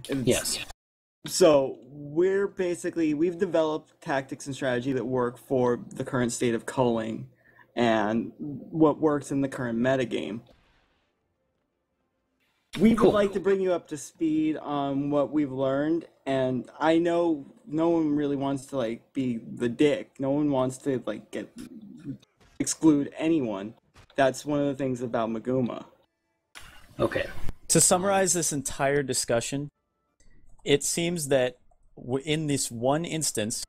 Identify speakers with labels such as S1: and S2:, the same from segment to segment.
S1: Yes.
S2: So we've developed tactics and strategy that work for the current state of culling and what works in the current metagame. We would like to bring you up to speed on what we've learned, and I know no one really wants to like be the dick. No one wants to like exclude anyone. That's one of the things about Maguma.
S1: Okay.
S3: To summarize this entire discussion, it seems that in this one instance,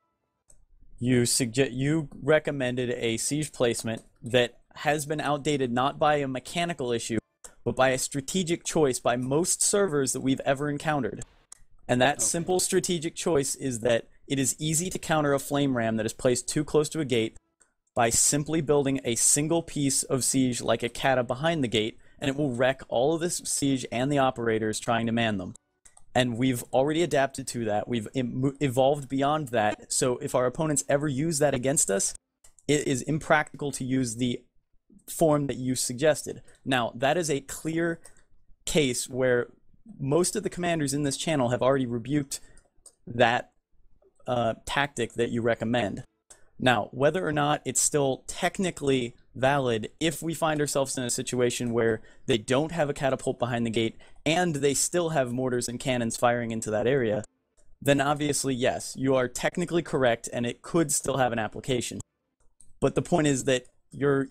S3: you recommended a siege placement that has been outdated not by a mechanical issue, but by a strategic choice by most servers that we've ever encountered. And that simple strategic choice is that it is easy to counter a flame ram that is placed too close to a gate by simply building a single piece of siege like a kata behind the gate, and it will wreck all of this siege and the operators trying to man them. And we've already adapted to that. We've evolved beyond that. So if our opponents ever use that against us, it is impractical to use the form that you suggested. Now, that is a clear case where most of the commanders in this channel have already rebuked that tactic that you recommend. Now, whether or not it's still technically valid if we find ourselves in a situation where they don't have a catapult behind the gate and they still have mortars and cannons firing into that area, then obviously, yes, you are technically correct and it could still have an application. But the point is that you're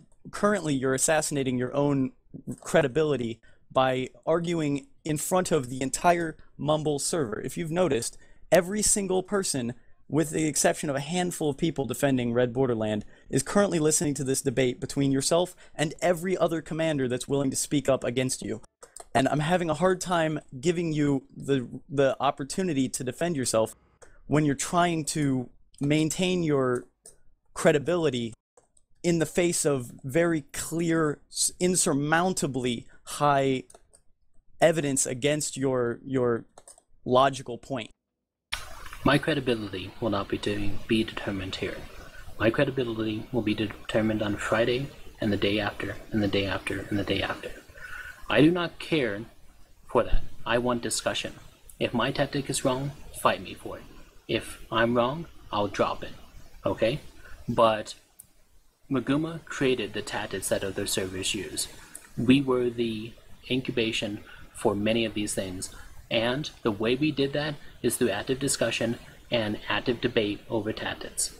S3: assassinating your own credibility by arguing in front of the entire Mumble server. If you've noticed, every single person, with the exception of a handful of people defending Red Borderland, is currently listening to this debate between yourself and every other commander that's willing to speak up against you. And I'm having a hard time giving you the opportunity to defend yourself when you're trying to maintain your credibility in the face of very clear, insurmountably high evidence against your logical point.
S1: My credibility will not be determined here. My credibility will be determined on Friday and the day after and the day after and the day after. I do not care for that. I want discussion. If my tactic is wrong, fight me for it. If I'm wrong, I'll drop it. Okay? But Maguma created the tactics that other servers use. We were the incubation for many of these things, and the way we did that is through active discussion and active debate over tactics.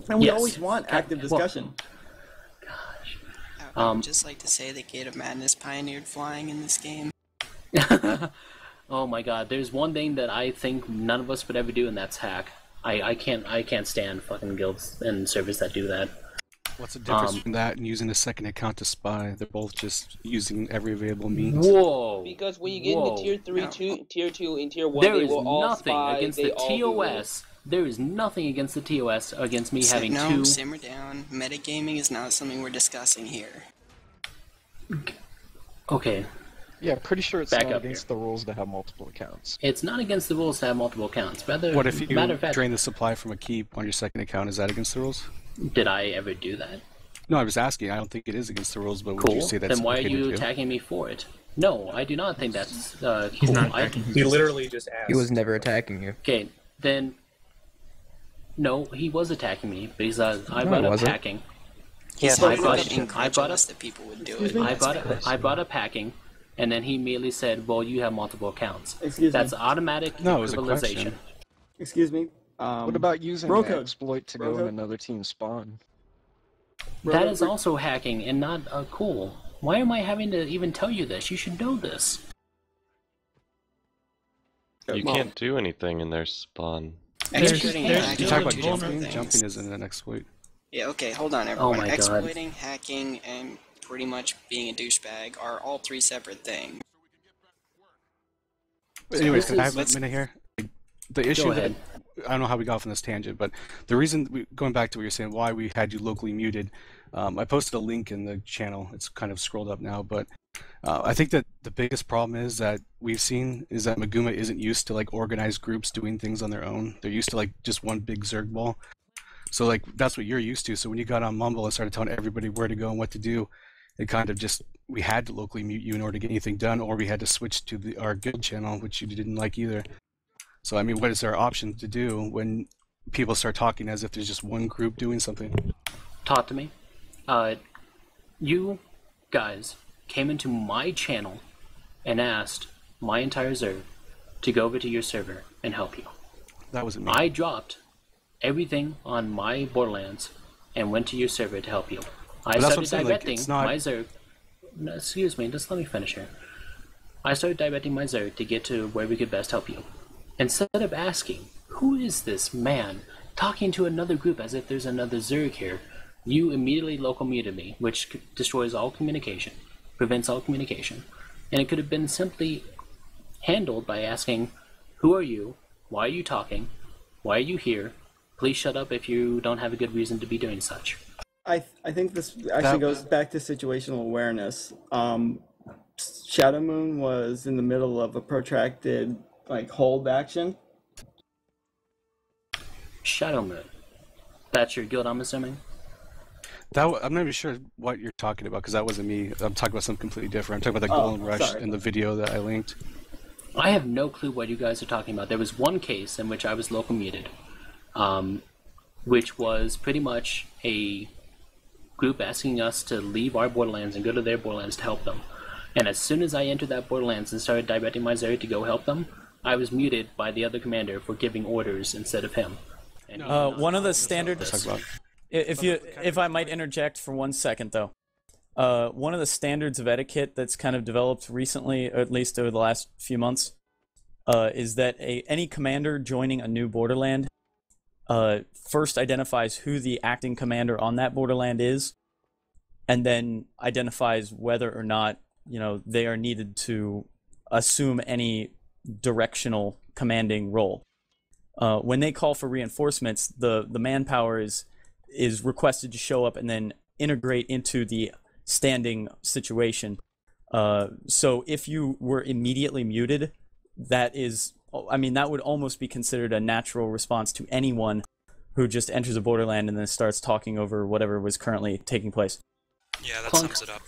S2: And we always want active discussion.
S1: Gosh.
S4: I would just like to say that Gate of Madness pioneered flying in this game.
S1: Oh my god, there's one thing that I think none of us would ever do, and that's hack. I can't stand fucking guilds and servers that do that.
S5: What's the difference between that and using a second account to spy? They're both just using every available means.
S1: Whoa!
S6: Because when you get into tier 3, tier 2, and tier 1,
S1: there
S6: they
S1: is
S6: will all
S1: nothing
S6: spy,
S1: against
S6: they
S1: the
S6: all do
S1: TOS. There is nothing against the TOS against me having
S4: no,
S1: two.
S4: Simmer down. Metagaming is not something we're discussing here.
S1: Okay.
S7: Yeah, pretty sure it's
S1: Back
S7: not
S1: up
S7: against the rules to have multiple accounts.
S1: It's not against the rules to have multiple accounts. Rather,
S5: What if you
S1: matter of fact,
S5: drain the supply from a keep on your second account? Is that against the rules?
S1: did I ever do that?
S5: No, I was asking. I don't think it is against the rules, but would
S1: Cool.
S5: you say that's
S1: Then why are
S5: okay to
S1: you
S5: do?
S1: attacking me for it? No, I do not think that's cool.
S8: He's not attacking.
S9: He literally just asked.
S8: He was never attacking you.
S1: Okay, then. No, he was attacking me because I brought up
S8: wasn't.
S1: hacking.
S4: He's
S1: I
S4: so
S1: brought up-
S4: incredulous that people would do it.
S1: I brought up hacking, and then he immediately said, "Well, you have multiple accounts."
S2: Excuse
S1: That's
S2: me.
S1: automatic
S5: No, it was a
S1: criminalization.
S5: question.
S2: Excuse me.
S7: What about using
S2: bro
S7: an
S2: code.
S7: exploit to
S2: Bro
S7: go in
S2: code.
S7: another team's spawn?
S1: That is also hacking and not cool. Why am I having to even tell you this? You should know this.
S10: You can't do anything in their spawn.
S4: Exploiting and
S5: You
S4: hacking
S5: talk
S4: are
S5: about
S4: two different
S5: jumping?
S4: things.
S5: Jumping isn't an exploit.
S4: Yeah, okay, hold on everyone.
S1: my God.
S4: Exploiting, hacking, and pretty much being a douchebag are all three separate things.
S5: But anyways, can I have a
S4: let's-
S5: minute here? The issue that
S1: ahead.
S5: I don't know how we got off on this tangent, but the reason going back to what you're saying, why we had you locally muted, I posted a link in the channel. It's kind of scrolled up now, but I think that the biggest problem is that we've seen is that Maguma isn't used to like organized groups doing things on their own. They're used to like just one big Zerg ball. So like that's what you're used to. So when you got on Mumble and started telling everybody where to go and what to do, it kind of just we had to locally mute you in order to get anything done, or we had to switch to our guild channel, which you didn't like either. So I mean, what is our option to do when people start talking as if there's just one group doing something?
S1: Talk to me. You guys came into my channel and asked my entire Zerg to go over to your server and help you.
S5: That wasn't me.
S1: I dropped everything on my Borderlands and went to your server to help you. I started directing my Zerg. No, excuse me, just let me finish here. I started directing my Zerg to get to where we could best help you. Instead of asking, who is this man talking to another group as if there's another Zerg here, you immediately local muted me, which destroys all communication, prevents all communication. And it could have been simply handled by asking, who are you? Why are you talking? Why are you here? Please shut up if you don't have a good reason to be doing such.
S2: I think this actually goes back to situational awareness. Shadow Moon was in the middle of a protracted hold action.
S1: Shadow Moon. That's your guild, I'm assuming?
S5: I'm not even sure what you're talking about, because that wasn't me. I'm talking about something completely different. I'm talking about the Golden Rush in the video that I linked.
S1: I have no clue what you guys are talking about. There was one case in which I was local muted, which was pretty much a group asking us to leave our Borderlands and go to their Borderlands to help them. And as soon as I entered that Borderlands and started directing my Zerg to go help them, I was muted by the other commander for giving orders instead of him. And
S3: one of the standard... If I might interject for 1 second, though. One of the standards of etiquette that's kind of developed recently, or at least over the last few months, is that any commander joining a new Borderland first identifies who the acting commander on that Borderland is, and then identifies whether or not, they are needed to assume any directional commanding role. When they call for reinforcements, the manpower is requested to show up and then integrate into the standing situation. So if you were immediately muted, that would almost be considered a natural response to anyone who just enters a Borderland and then starts talking over whatever was currently taking place.
S8: Yeah, that sums it up.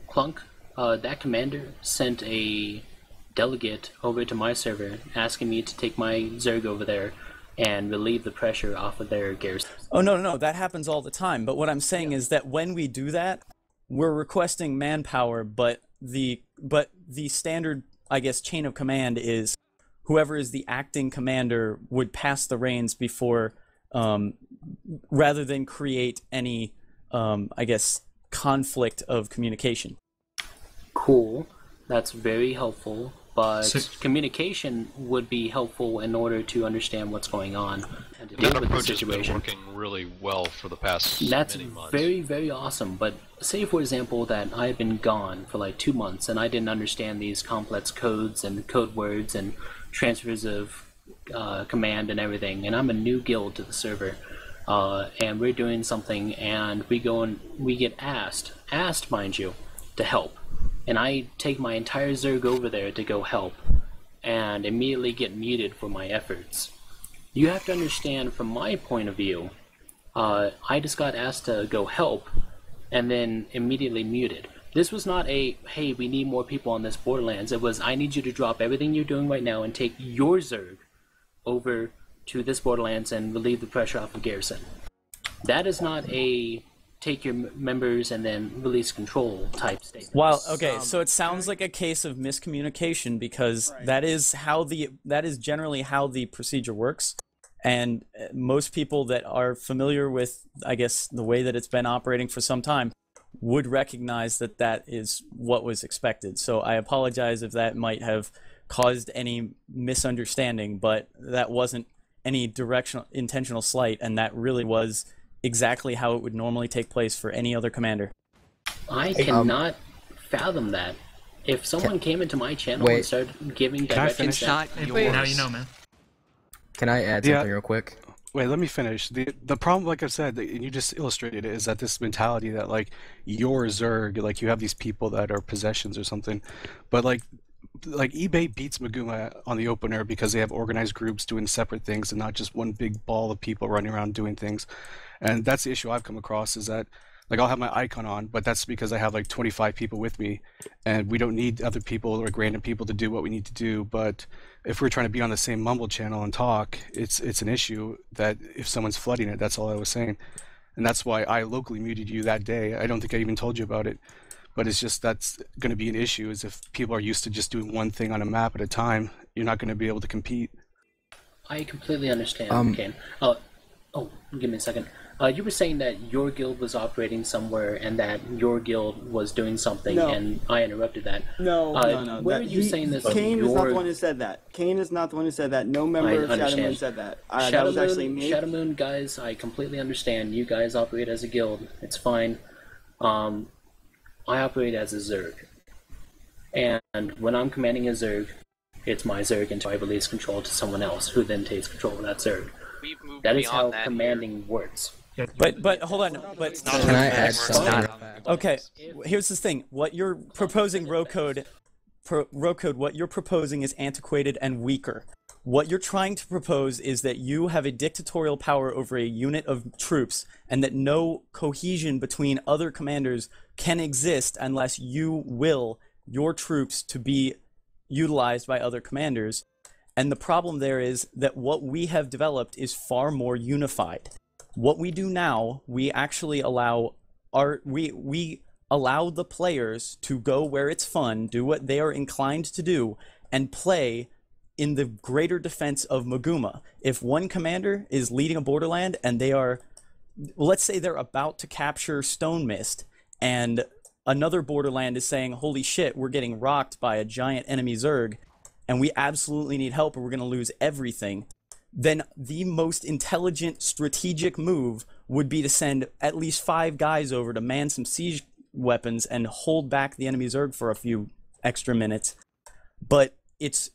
S1: Clunk, that commander sent a delegate over to my server asking me to take my Zerg over there and relieve the pressure off of their garrison.
S3: Oh, no, that happens all the time. But what I'm saying is that when we do that, we're requesting manpower, but the standard, I guess, chain of command is whoever is the acting commander would pass the reins before, rather than create any, I guess, conflict of communication.
S1: Cool. That's very helpful. But communication would be helpful in order to understand what's going on and to deal with the situation.
S9: That approach has been working really well for the past
S1: That's
S9: many months.
S1: very, very awesome. But say, for example, that I've been gone for like 2 months and I didn't understand these complex codes and code words and transfers of command and everything, and I'm a new guild to the server, and we're doing something, and we go and we get asked, mind you, to help. And I take my entire Zerg over there to go help, and immediately get muted for my efforts. You have to understand, from my point of view, I just got asked to go help, and then immediately muted. This was not a, hey, we need more people on this Borderlands. It was, I need you to drop everything you're doing right now and take your Zerg over to this Borderlands and relieve the pressure off of Garrison. That is not a take your members and then release control type statement.
S3: Well, okay, so it sounds like a case of miscommunication, because that is generally how the procedure works, and most people that are familiar with, I guess, the way that it's been operating for some time would recognize that that is what was expected. So I apologize if that might have caused any misunderstanding, but that wasn't any intentional slight, and that really was exactly how it would normally take place for any other commander.
S1: I cannot fathom that. If someone came into my channel and started giving directions,
S11: now you know, man.
S12: Can I add something real quick?
S5: Wait, let me finish. The problem, like I've said, and you just illustrated it, is that this mentality that like your Zerg, like you have these people that are possessions or something, but like eBay beats Maguma on the opener because they have organized groups doing separate things and not just one big ball of people running around doing things. And that's the issue I've come across, is that Like I'll have my icon on, but that's because I have like 25 people with me, and we don't need other people or random people to do what we need to do. But if we're trying to be on the same Mumble channel and talk, it's an issue that if someone's flooding it, that's all I was saying. And that's why I locally muted you that day. I don't think I even told you about it. But it's just that's going to be an issue is if people are used to just doing one thing on a map at a time, you're not going to be able to compete.
S1: I completely understand, Kane. Oh, give me a second. You were saying that your guild was operating somewhere and that your guild was doing something, and I interrupted that.
S2: No.
S1: Where are you saying this?
S2: Kane is not the one who said that. Kane is not the one who said that. No member of Shadow Moon said that. That was actually me.
S1: Shadow Moon, guys, I completely understand. You guys operate as a guild. It's fine. I operate as a Zerg. And when I'm commanding a Zerg, it's my Zerg until I release control to someone else, who then takes control of that Zerg. That is how commanding works.
S3: But hold on. But
S12: can I add something?
S3: Okay, here's the thing. What you're proposing, Rocode, what you're proposing is antiquated and weaker. What you're trying to propose is that you have a dictatorial power over a unit of troops, and that no cohesion between other commanders can exist unless you will your troops to be utilized by other commanders. And the problem there is that what we have developed is far more unified. What we do now, we actually allow we allow the players to go where it's fun, do what they are inclined to do, and play in the greater defense of Maguma. If one commander is leading a borderland and they are, let's say they're about to capture Stone Mist, and another borderland is saying, holy shit, we're getting rocked by a giant enemy Zerg, and we absolutely need help or we're going to lose everything, then the most intelligent strategic move would be to send at least 5 guys over to man some siege weapons and hold back the enemy Zerg for a few extra minutes. But it's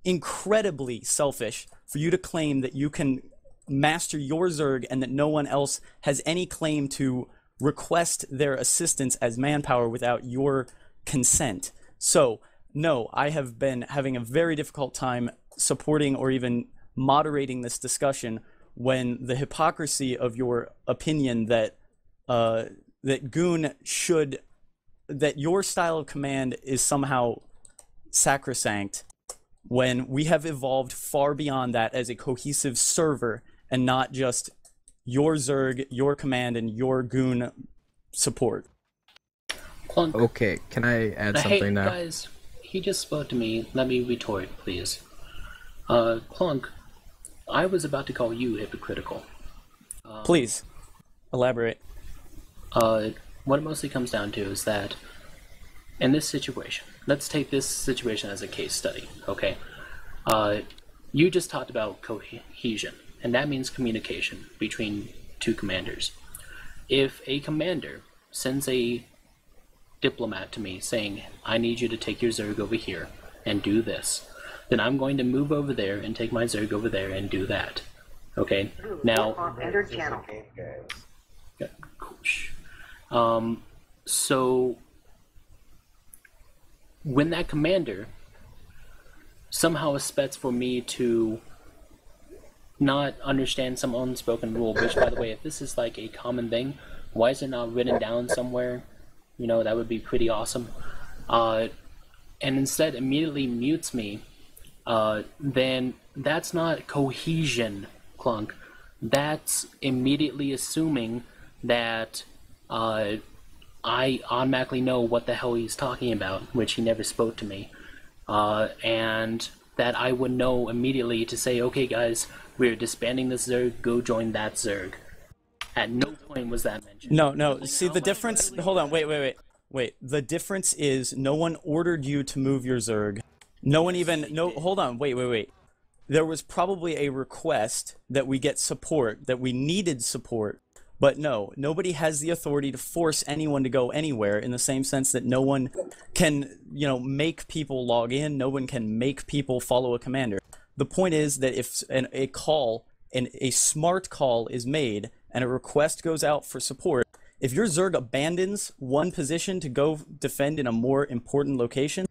S3: incredibly selfish for you to claim that you can master your Zerg and that no one else has any claim to request their assistance as manpower without your consent. So, no, I have been having a very difficult time supporting or even moderating this discussion when the hypocrisy of your opinion that that Goon should, that your style of command is somehow sacrosanct, when we have evolved far beyond that as a cohesive server and not just your Zerg, your command, and your Goon support.
S1: Clunk.
S12: Okay, can I add something now?
S1: Hey guys, he just spoke to me. Let me retort, please. Clunk, I was about to call you hypocritical.
S3: Please, elaborate.
S1: What it mostly comes down to is that in this situation, let's take this situation as a case study, okay? You just talked about cohesion, and that means communication between two commanders. If a commander sends a diplomat to me saying, I need you to take your Zerg over here and do this, then I'm going to move over there and take my Zerg over there and do that. Okay? Now, so when that commander somehow expects for me to not understand some unspoken rule, which, by the way, if this is like a common thing, why is it not written down somewhere? You know, that would be pretty awesome. And instead immediately mutes me, then that's not cohesion, Clunk. That's immediately assuming that I automatically know what the hell he's talking about, which he never spoke to me. And that I would know immediately to say, okay guys, we're disbanding this Zerg, go join that Zerg. At no point was that mentioned.
S3: No, see the difference, hold on, wait. The difference is no one ordered you to move your Zerg. No one even, hold on, wait. There was probably a request that we get support, that we needed support, but no, nobody has the authority to force anyone to go anywhere, in the same sense that no one can, make people log in, no one can make people follow a commander. The point is that if a smart call is made and a request goes out for support, if your Zerg abandons one position to go defend in a more important location,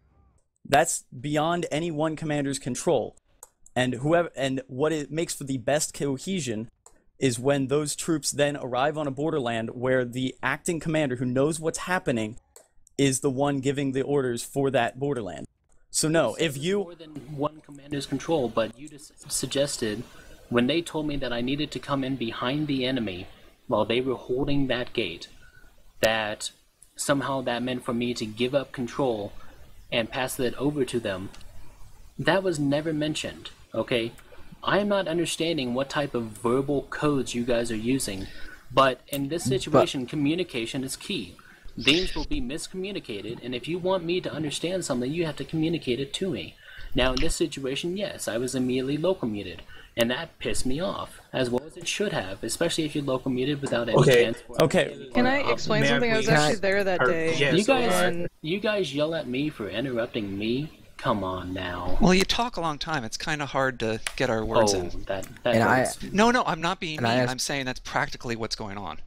S3: that's beyond any one commander's control. And what it makes for the best cohesion is when those troops then arrive on a borderland where the acting commander who knows what's happening is the one giving the orders for that borderland. So no, if you...
S1: More than one commander's control, but you just suggested when they told me that I needed to come in behind the enemy while they were holding that gate, that somehow that meant for me to give up control and pass that over to them. That was never mentioned, okay? I am not understanding what type of verbal codes you guys are using, but in this situation, communication is key. Things will be miscommunicated, and if you want me to understand something, you have to communicate it to me. Now, in this situation, yes, I was immediately local muted, and that pissed me off, as well as it should have, especially if you local muted without any chance.
S3: Okay.
S11: Can I explain something? I was actually there that day.
S1: You guys yell at me for interrupting me? Come on now.
S8: Well, you talk a long time. It's kind of hard to get our words in. No, I'm not being mean. I'm saying that's practically what's going on.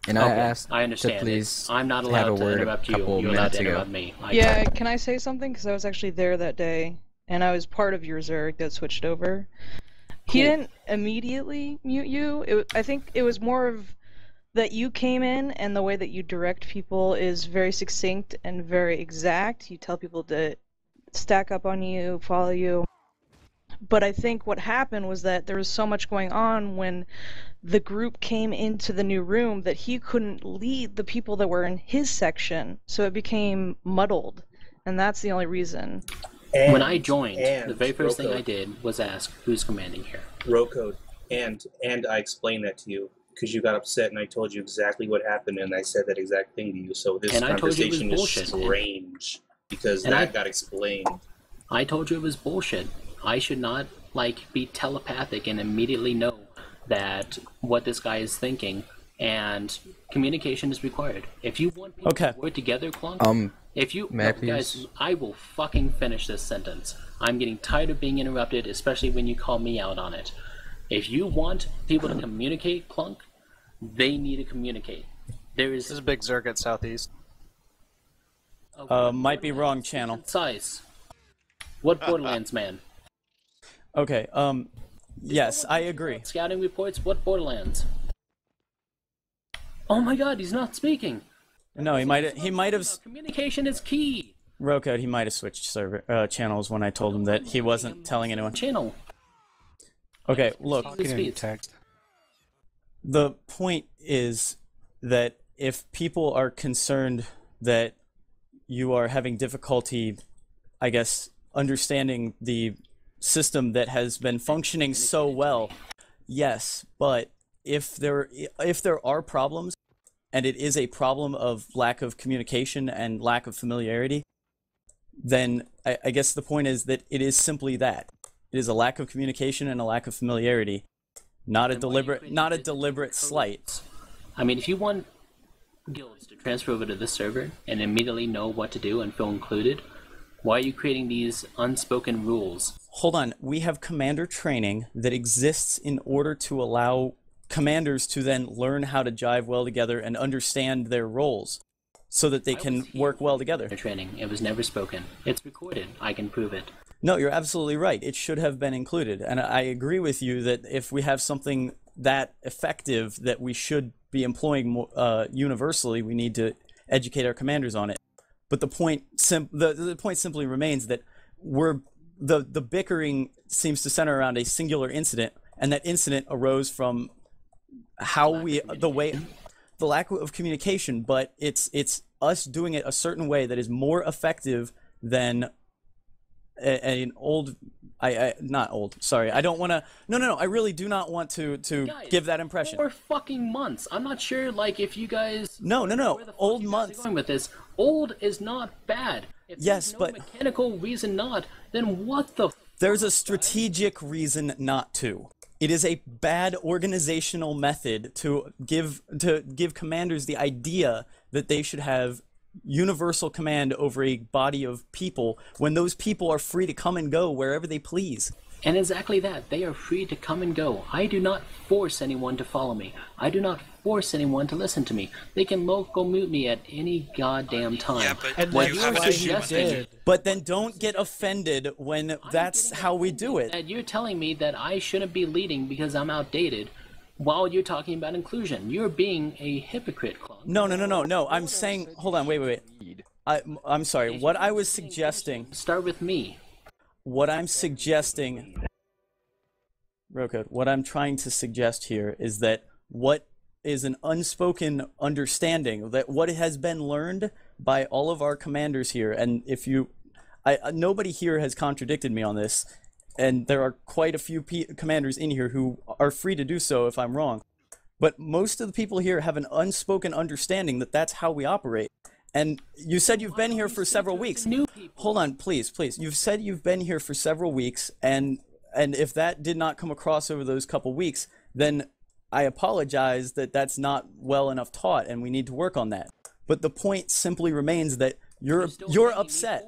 S12: And I asked
S1: I understand.
S12: to please
S1: I'm not
S12: have
S1: allowed
S12: a
S1: to
S12: word
S1: interrupt
S12: a
S1: you.
S12: couple
S1: You're allowed
S12: minutes
S1: to
S12: ago.
S1: interrupt me.
S11: Yeah, can I say something? Because I was actually there that day, and I was part of your Zerg that switched over. He didn't immediately mute you. I think it was more of that you came in, and the way that you direct people is very succinct and very exact. You tell people to stack up on you, follow you. But I think what happened was that there was so much going on when the group came into the new room that he couldn't lead the people that were in his section, so it became muddled, and that's the only reason.
S1: When I joined, the very first thing I did was ask, who's commanding here?
S13: Row code, and I explained that to you because you got upset, and I told you exactly what happened, and I said that exact thing to you. So this conversation is strange because that got explained.
S1: I told you it was bullshit. I should not be telepathic and immediately know that what this guy is thinking, and communication is required. If you want people to work together, Clunk, if you guys, I will fucking finish this sentence. I'm getting tired of being interrupted, especially when you call me out on it. If you want people to communicate, Clunk, they need to communicate.
S14: This is a big Zerg at Southeast.
S3: Might be wrong channel.
S1: Size. What Borderlands, man?
S3: Okay, yes, I agree.
S1: Scouting reports, what Borderlands? Oh my god, he's not speaking!
S3: No, he might have...
S1: Communication is key!
S3: Rocode, he might have switched channels when I told him that he wasn't telling anyone.
S1: Channel.
S3: Okay, look. The point is that if people are concerned that you are having difficulty, I guess, understanding the system that has been functioning so well, yes, but if there are problems, and it is a problem of lack of communication and lack of familiarity, then I guess the point is that it is simply that. It is a lack of communication and a lack of familiarity, not a deliberate slight.
S1: I mean, if you want guilds to transfer over to this server and immediately know what to do and feel included, why are you creating these unspoken rules?
S3: Hold on, we have commander training that exists in order to allow commanders to then learn how to jive well together and understand their roles so that they can work well together.
S1: Training. It was never spoken. It's recorded. I can prove it.
S3: No, you're absolutely right. It should have been included. And I agree with you that if we have something that effective that we should be employing universally, we need to educate our commanders on it. But the point simply remains that the bickering seems to center around a singular incident, and that incident arose from the lack of communication. But it's us doing it a certain way that is more effective than an old. Not old. Sorry, I don't want to. No. I really do not want to guys, give that impression.
S1: 4 fucking months. I'm not sure, if you guys.
S3: No. Old months.
S1: Going with this. Old is not bad. If
S3: yes,
S1: there's no mechanical reason not, then what the?
S3: There's a strategic reason not to. It is a bad organizational method to give commanders the idea that they should have universal command over a body of people when those people are free to come and go wherever they please.
S1: And exactly that. They are free to come and go. I do not force anyone to follow me. I do not force anyone to listen to me. They can local mute me at any goddamn time.
S8: Yeah, but what you have
S3: suggesting. But then don't get offended when that's how we do it.
S1: You're telling me that I shouldn't be leading because I'm outdated, while you're talking about inclusion. You're being a hypocrite, Claude.
S3: No. I'm saying, hold on, wait. I'm sorry. What I was suggesting.
S1: Start with me.
S3: What I'm suggesting. Rocode, what I'm trying to suggest here is that what is an unspoken understanding, that what has been learned by all of our commanders here, and if you, nobody here has contradicted me on this, and there are quite a few commanders in here who are free to do so if I'm wrong, but most of the people here have an unspoken understanding that that's how we operate. And you said you've been here for several weeks. Hold on, please. You've said you've been here for several weeks, and if that did not come across over those couple weeks, then I apologize that that's not well enough taught, and we need to work on that. But the point simply remains that you're upset.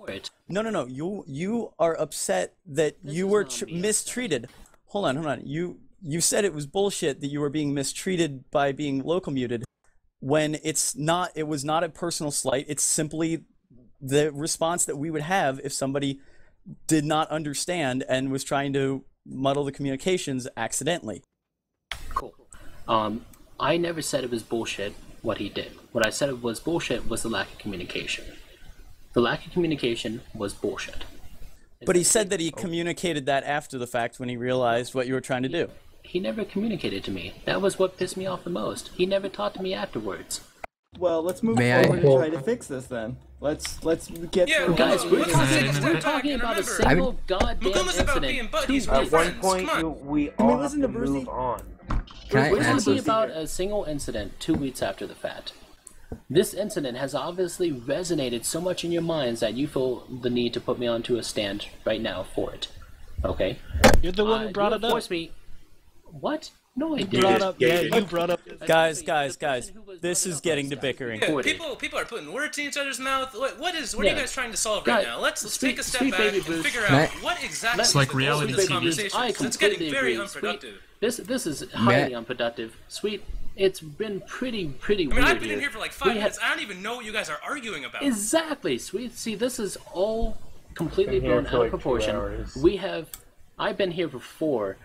S3: No. You are upset that you were mistreated. Hold on. You said it was bullshit that you were being mistreated by being local muted, when it's not. It was not a personal slight. It's simply the response that we would have if somebody did not understand and was trying to muddle the communications accidentally.
S1: Cool. I never said it was bullshit what he did. What I said it was bullshit was the lack of communication. The lack of communication was bullshit.
S3: But he said that he communicated that after the fact when he realized what you were trying to do.
S1: He never communicated to me. That was what pissed me off the most. He never talked to me afterwards.
S2: Well, let's move forward and try to fix this then. Let's get.
S1: Yeah, guys, we're talking about a single goddamn incident.
S15: At one point, we all have to move on.
S1: We're talking about a single incident 2 weeks after the fact. This incident has obviously resonated so much in your minds that you feel the need to put me onto a stand right now for it. Okay?
S14: You're the one who brought it up.
S1: Force me. What? No, I didn't.
S14: You brought up.
S3: Guys, this is getting to bickering.
S16: Yeah, people are putting words in each other's mouth. What are you guys trying to solve right now? Let's take a step back and figure out what exactly is the goal of this conversation. It's getting very unproductive.
S1: This is highly unproductive. Sweet, it's been pretty weird.
S16: I've been in here for like 5 minutes. I don't even know what you guys are arguing about.
S1: Exactly, Sweet. See, this is all completely blown out of proportion. I've been here for 4.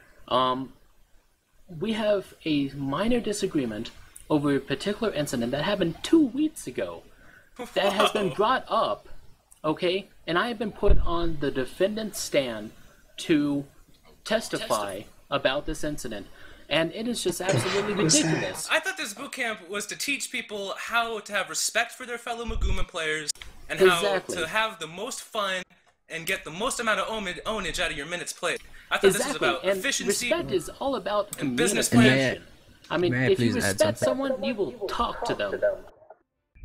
S1: We have a minor disagreement over a particular incident that happened 2 weeks ago that has been brought up, okay? And I have been put on the defendant's stand to testify about this incident. And it is just absolutely ridiculous.
S16: I thought this boot camp was to teach people how to have respect for their fellow Maguma players and how to have the most fun and get the most amount of ownage out of your minutes played. I thought this was about efficiency.
S1: Respect is all about
S16: and business planning.
S1: I mean, if you respect someone, you will talk to them.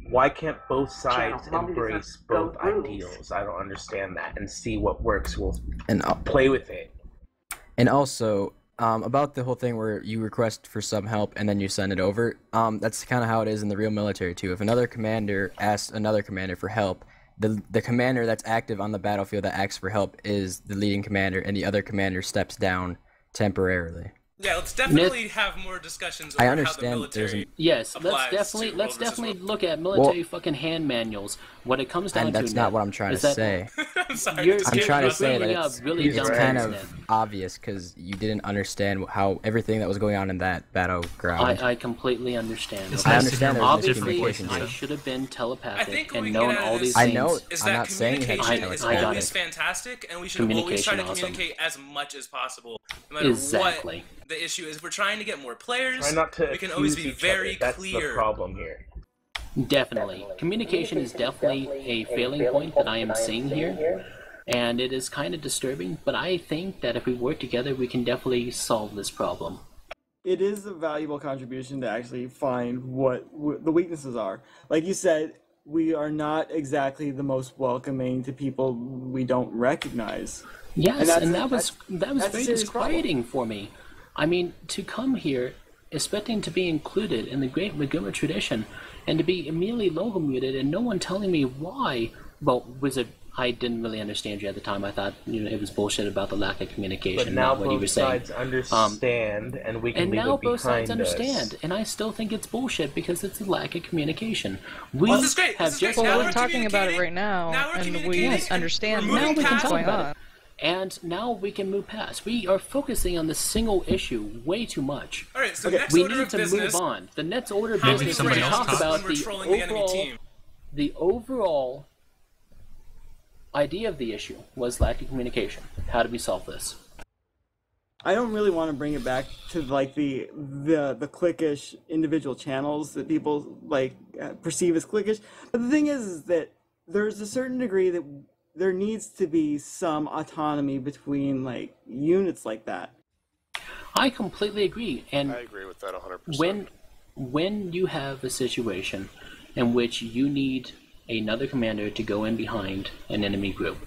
S15: Why can't both sides embrace both ideals? I don't understand that. And see what works. We'll play with it.
S12: And also, about the whole thing where you request for some help and then you send it over, that's kind of how it is in the real military too. If another commander asks another commander for help, the commander that's active on the battlefield that asks for help is the leading commander, and the other commander steps down temporarily.
S16: Yeah, let's definitely have more discussions over how the military
S1: let's definitely look at military fucking hand manuals. What it comes down to,
S12: that's not what I'm trying to say.
S16: I'm sorry.
S12: I'm trying to say that it's kind of
S1: then.
S12: obvious because you didn't understand how everything that was going on in that battleground.
S1: I completely understand.
S12: I understand there's
S1: obviously,
S12: miscommunication.
S1: I should have been telepathic
S16: I think
S1: and known all these things.
S12: I know.
S16: Is
S12: I'm
S16: that
S12: not saying
S16: communication is always fantastic, and we should always try to communicate as much as possible, no matter what the issue is. We're trying to get more players. We can always be very clear.
S15: That's the problem here.
S1: Definitely. Communication is definitely a failing point that I am seeing here, and it is kind of disturbing, but I think that if we work together, we can definitely solve this problem.
S2: It is a valuable contribution to actually find what the weaknesses are. Like you said, we are not exactly the most welcoming to people we don't recognize.
S1: Yes, and that was very disquieting for me. I mean, to come here expecting to be included in the great Maguma tradition and to be immediately logo muted and no one telling me why. Well, Wizard, I didn't really understand you at the time. I thought it was bullshit about the lack of communication.
S15: But now
S1: what you were saying.
S15: both sides understand, and we can leave it behind us. And now both sides understand,
S1: and I still think it's bullshit because it's a lack of communication.
S16: This is great.
S11: We're talking about it right now, and we understand now what's going on.
S1: And now we can move past. We are focusing on the single issue way too much.
S16: All right, so next
S1: we
S16: order
S1: need
S16: of
S1: to
S16: business,
S1: move on. The next order of business is to talk about the overall idea of the issue was lack of communication. How do we solve this?
S2: I don't really want to bring it back to like the cliquish individual channels that people like perceive as cliquish. But the thing is that there's a certain degree that there needs to be some autonomy between like units like that.
S1: I completely agree, and
S17: I agree with that 100%.
S1: When you have a situation in which you need another commander to go in behind an enemy group,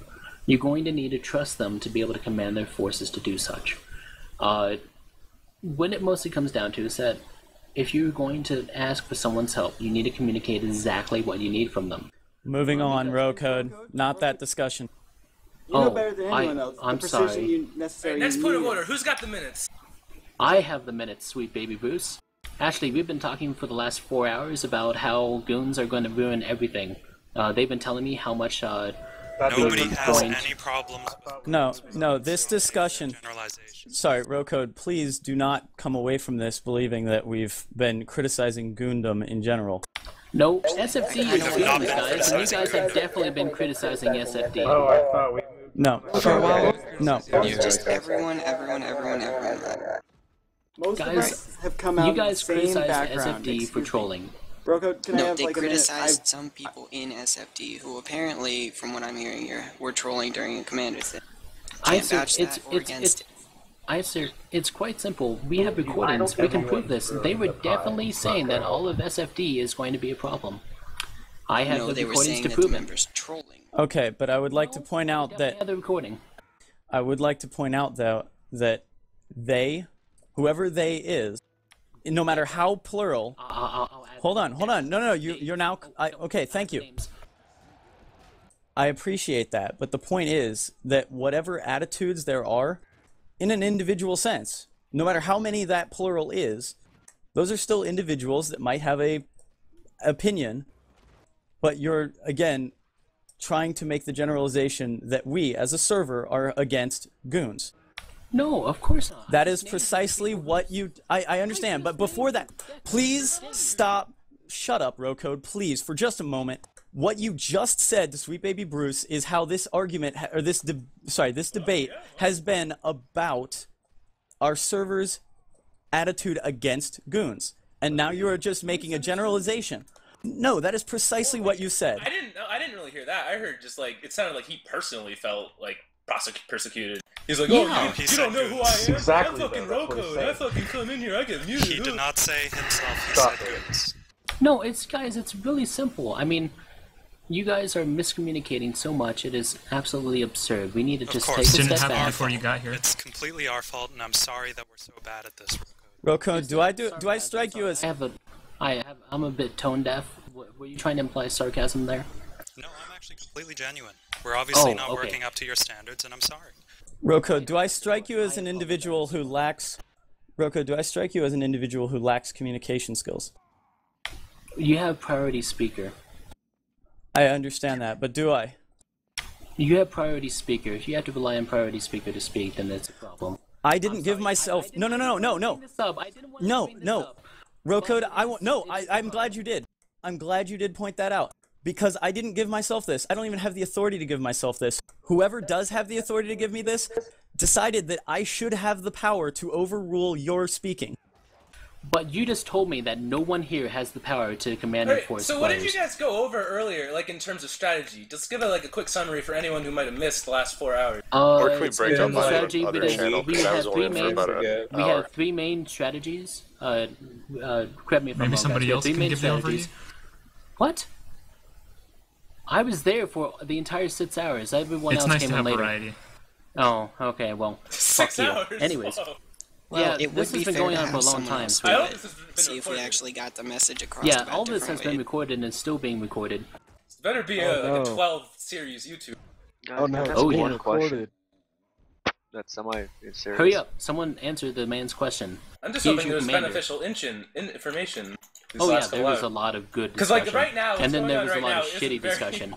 S1: you're going to need to trust them to be able to command their forces to do such. When it mostly comes down to is that if you're going to ask for someone's help, you need to communicate exactly what you need from them.
S3: Moving on, row code. Not that discussion.
S2: You know better than anyone else.
S1: I'm
S2: the
S1: sorry.
S2: You necessarily
S16: next point of
S2: need.
S16: order. Who's got the minutes?
S1: I have the minutes, sweet baby Bruce. Actually, we've been talking for the last 4 hours about how goons are going to ruin everything. They've been telling me how much.
S18: Nobody has any problems.
S3: No, this discussion. Sorry, row code, please do not come away from this believing that we've been criticizing goondom in general.
S1: No, SFD is goons, guys, and you guys have definitely been criticizing SFD.
S15: Oh, I thought we...
S3: No.
S4: For a while.
S3: No.
S4: Just everyone.
S2: Most
S1: guys,
S2: of us have come out
S1: you guys
S2: of the same
S1: criticized
S2: background.
S1: SFD for trolling.
S2: Rocco, can I
S4: No,
S2: have
S4: they
S2: like a minute?
S4: criticized some people in SFD who apparently, from what I'm hearing here, were trolling during a commander thing.
S1: It's quite simple. We have recordings. We can prove this. They were definitely saying that all of SFD is going to be a problem. I have the recordings to prove it.
S3: Okay, but I would like to point out that
S1: the recording.
S3: I would like to point out though that they, whoever they is, no matter how plural. Hold on. No, you're now. Okay, thank you. I appreciate that, but the point is that whatever attitudes there are, in an individual sense, no matter how many that plural is, those are still individuals that might have a opinion, but you're, again, trying to make the generalization that we, as a server, are against goons.
S1: No, of course not.
S3: That is precisely what you... I understand, but before that, please stop. Shut up, row code, please, for just a moment. What you just said to Sweet Baby Bruce is how this argument, or this debate has been about our server's attitude against goons. And now you are just making a generalization. No, that is precisely what you said.
S16: I didn't really hear that. I heard just like, it sounded like he personally felt like persecuted. He's like, oh, you don't know who I am?
S17: Exactly
S16: I'm fucking row code. I fucking come in here, I get muted.
S18: He did not say himself, he said goons.
S1: No, guys, it's really simple. I mean, you guys are miscommunicating so much, it is absolutely absurd. We need to just take a step back.
S18: Before you got here. It's completely our fault, and I'm sorry that we're so bad at this.
S3: Row code, do I strike you as...
S1: I'm a bit tone deaf. Were you trying to imply sarcasm there?
S18: No, I'm actually completely genuine. We're obviously not working up to your standards, and I'm sorry.
S3: Row code, do I strike you as an individual who lacks... Row code, do I strike you as an individual who lacks communication skills?
S1: You have priority speaker.
S3: I understand that, but do I?
S1: You have priority speaker. If you have to rely on priority speaker to speak, then that's a problem.
S3: I didn't give myself... No. Row code, I'm glad you did. I'm glad you did point that out. Because I didn't give myself this. I don't even have the authority to give myself this. Whoever does have the authority to give me this decided that I should have the power to overrule your speaking.
S1: But you just told me that no one here has the power to command their force.
S16: So what did you guys go over earlier, like in terms of strategy? Just give a quick summary for anyone who might have missed the last 4 hours.
S17: Or can we break up my other channel?
S1: We have three main strategies. Correct me if I'm wrong.
S19: Maybe somebody else can give the overview?
S1: What? I was there for the entire 6 hours. Everyone else came in later.
S19: Variety.
S1: Oh, okay, well,
S16: 6 hours.
S1: Anyways.
S4: Well,
S1: yeah, this has been going on for a long time.
S4: See if we actually got the message across.
S1: Yeah, all this has been recorded and is still being recorded.
S16: It's better be like a 12-series YouTube.
S10: Oh no,
S1: that's being recorded.
S10: That's semi-serious.
S1: Hurry up! Someone answer the man's question.
S16: I'm just hoping there's beneficial information.
S1: Oh yeah, there was a lot of good discussion.
S16: Because right now,
S1: and then there was a lot of shitty discussion.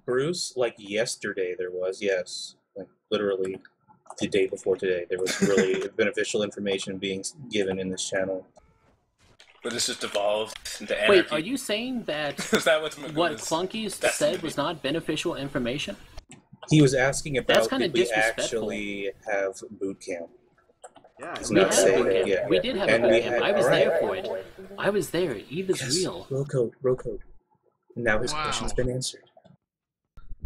S13: Bruce, like yesterday there was, yes. Like literally the day before today. There was really beneficial information being given in this channel.
S16: But this just evolved into anarchy.
S1: Wait, are you saying that,
S16: Is that what
S1: Clunky said was not beneficial information?
S13: He was asking about
S1: did
S13: we actually have boot camp.
S1: Yeah, we did have a boot camp. I was there for it. I was there. Eve is real.
S13: Rocode. Now his question's been answered.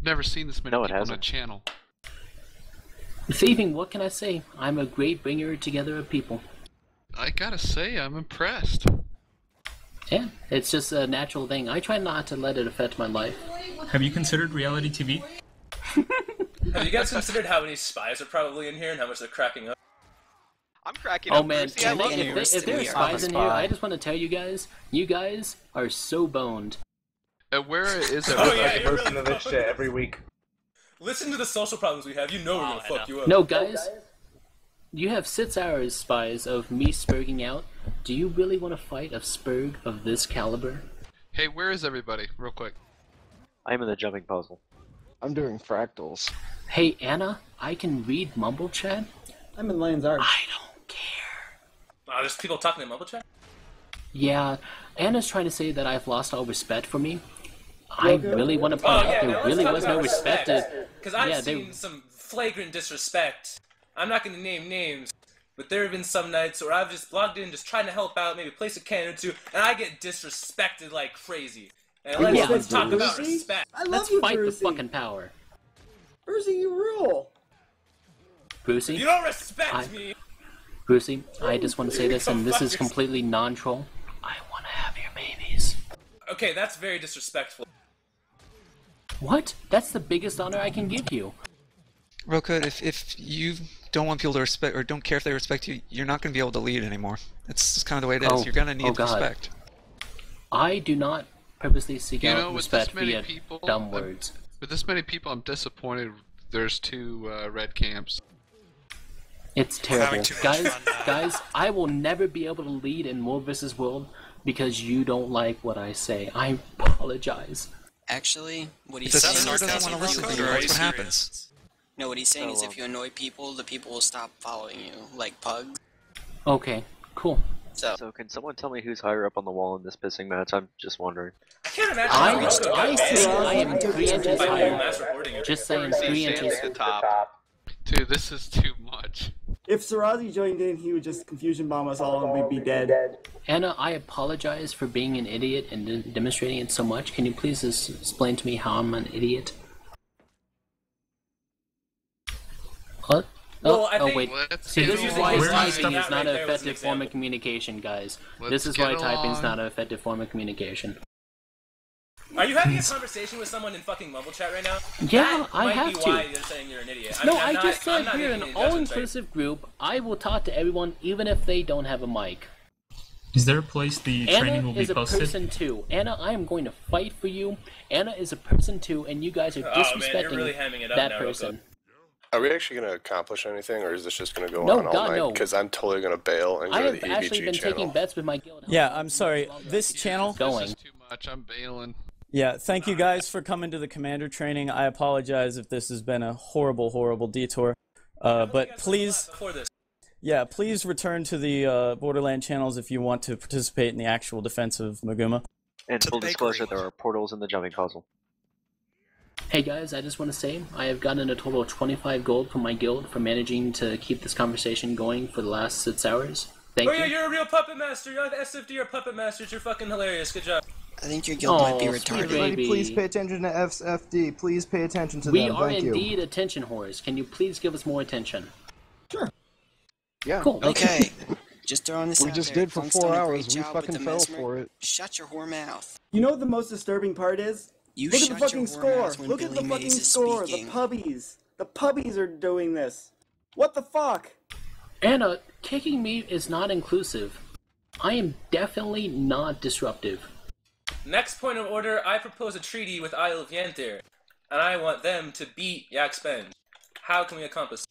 S9: Never seen this many people on a channel.
S1: Thieving, what can I say? I'm a great bringer together of people.
S9: I gotta say, I'm impressed.
S1: Yeah, it's just a natural thing. I try not to let it affect my life.
S19: Have you considered reality TV?
S16: Have you guys considered how many spies are probably in here and how much they're cracking up?
S10: I'm cracking up.
S1: Oh man,
S10: Brucey, I love you.
S1: if there are spies in here, I just want to tell you guys are so boned.
S9: Where is it?
S15: I listen to this shit every week.
S16: Listen to the social problems we have. You know we're gonna fuck you up.
S1: No, guys. You have 6 hours, spies, of me spurging out. Do you really want to fight a spurg of this caliber?
S9: Hey, where is everybody? Real quick.
S10: I'm in the jumping puzzle.
S7: I'm doing fractals.
S1: Hey, Anna, I can read Mumble Chat.
S2: I'm in Lion's Arch.
S1: I don't care.
S16: There's people talking in Mumble Chat?
S1: Yeah, Anna's trying to say that I've lost all respect for me. I really want to point out there really was no respect.
S16: Because I've seen some flagrant disrespect. I'm not going to name names, but there have been some nights where I've just logged in just trying to help out, maybe place a can or two, and I get disrespected like crazy. And let's talk about respect.
S1: Let's fight the fucking power.
S2: Brucey, you rule.
S1: Brucey?
S16: You don't respect me!
S1: Brucey, I just want to say this, and this is completely non-troll. I want to have your babies.
S16: Okay, that's very disrespectful.
S1: What? That's the biggest honor I can give you.
S8: Rocode, if you don't want people to respect, or don't care if they respect you, you're not going to be able to lead anymore. That's just kind of the way it is. You're going to need respect.
S1: I do not purposely seek out respect via dumb words.
S9: With this many people, I'm disappointed there's 2 red camps.
S1: It's terrible. Guys, I will never be able to lead in World vs. World because you don't like what I say. I apologize.
S4: Actually, what he's saying is
S8: doesn't want to listen to you. That's what happens.
S4: No, what he's saying is if you annoy people, the people will stop following you, like pugs.
S1: Okay, cool.
S10: So can someone tell me who's higher up on the wall in this pissing match? I'm just wondering.
S16: I can't imagine.
S1: I am 3 inches higher. Just saying, 3 inches.
S9: Dude, this is too much.
S2: If Sarazi joined in, he would just confusion bomb us all and we'd be dead.
S1: Anna, I apologize for being an idiot and demonstrating it so much. Can you please explain to me how I'm an idiot? What? Wait. See, this is why typing is not an effective form of communication, guys. This is why typing is not an effective form of communication.
S16: Are you having a conversation with someone in fucking Mumble Chat right now?
S1: Yeah, I have to.
S16: That might be why you're saying you're an idiot.
S1: No, I just said we're an all-inclusive group. I will talk to everyone, even if they don't have a mic.
S19: Is there a place the training will be posted?
S1: Anna is a person too. Anna, I am going to fight for you. Anna is a person too, and you guys are disrespecting that person.
S17: Are we actually going to accomplish anything, or is this just going to go on all night? Because I'm totally going to bail and go to the EVG channel. I have actually been taking bets with my guild.
S3: Yeah, I'm sorry. This channel...
S9: This is too much. I'm bailing.
S3: Yeah, thank you guys for coming to the commander training. I apologize if this has been a horrible, horrible detour. But please... Yeah, please return to the Borderland channels if you want to participate in the actual defense of Maguma.
S10: And full disclosure, there are portals in the jumping puzzle.
S1: Hey guys, I just want to say, I have gotten a total of 25 gold from my guild for managing to keep this conversation going for the last 6 hours. Thank you.
S16: Oh yeah, you're a real puppet master. You're the SFD, you're a puppet master. You're fucking hilarious. Good job.
S4: I think your guild might be retarded.
S20: Everybody, please pay attention to FFD. Please pay attention to them.
S1: We are indeed attention whores. Can you please give us more attention?
S20: Sure. Yeah.
S1: Cool.
S4: Okay. Just throwing this out there.
S7: We just did for 4 hours. We fucking fell for it.
S4: Shut your whore mouth.
S2: You know what the most disturbing part is? Look at the fucking score. Look at the fucking score. The puppies. The puppies are doing this. What the fuck?
S1: Anna, kicking me is not inclusive. I am definitely not disruptive.
S16: Next point of order, I propose a treaty with Isle of Yantir, and I want them to beat Yaxpeng. How can we accomplish